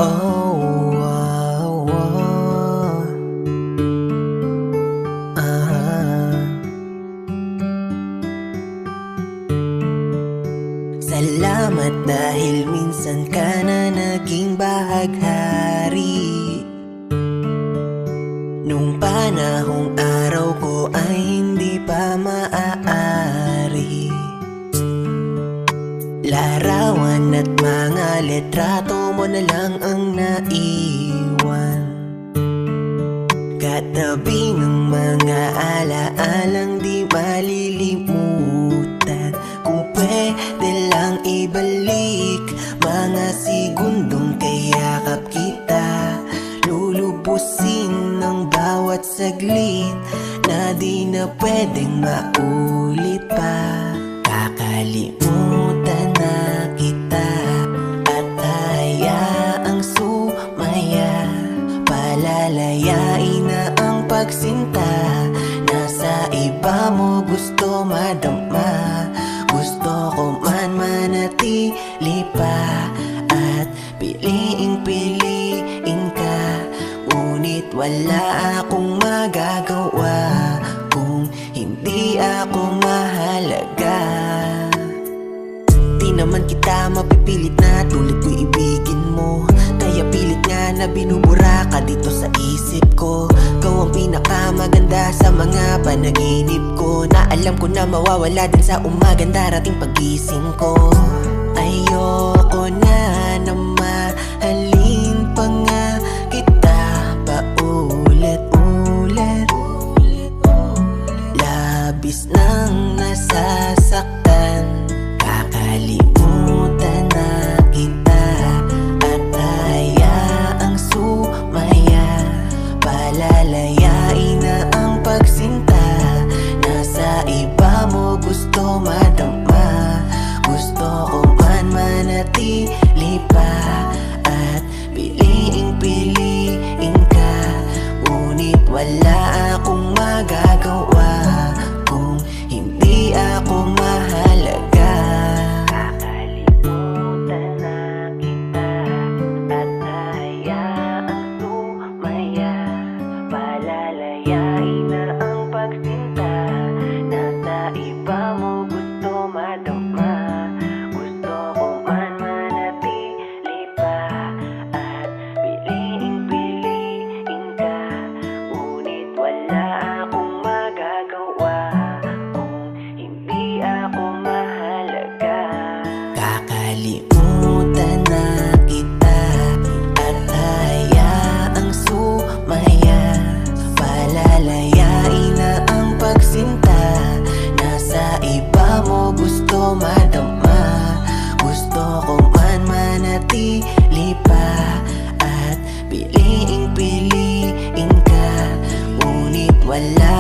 Oh, wow, wow. Salamat dahil minsan ka na naging bahaghari. Nung panahong araw ko ay hindi pa maaari. Larawan at mga litrato mo na lang ang naiwan. Katabi ng mga alaalang di malilimutan. Kung pwede lang ibalik mga segundong kayakap kita, lulubusin ng bawat saglit na di na pwedeng maulit pa. Kakalimutan na kita at hayaang sumaya. Palalayain na ang pagsinta. Nasa iba mo gusto madama. Gusto ko man manatili pa at piliing ka. Ngunit wala akong magagawa kung hindi ako mahalaga. Di naman kita mapipilit na tulad ko ibigin mo. Kaya pilit nga na binubura ka dito sa isip ko. Ikaw ang pinakamaganda sa mga panaginip ko, na alam ko na mawawala din sa umagang darating pagising ko. Ayoko na na mahalin pa nga kita paulit-ulit. Labis nang nasasaktan. Kakalimutan na kita at hayaang sumaya. Palalayain na ang pagsinta. Nasa iba mo gusto madama. Gusto ko man manatili pa at piliing ka. Ngunit wala akong magagawa kung hindi ako mahalaga. Kakalimutan na kita at hayaang sumaya. Palalayain na ang pagsinta. Nasa iba mo gusto madama. Gusto ko man manatili pa at piliing ka. Ngunit wala akong magagawa kung hindi ako mahalaga. Kakalimutan na kita at hayaang sumaya. Palalayain na ang pagsinta. Nasa iba mo gusto madama. Gusto ko man manatili pa at piliing ka. Ngunit wala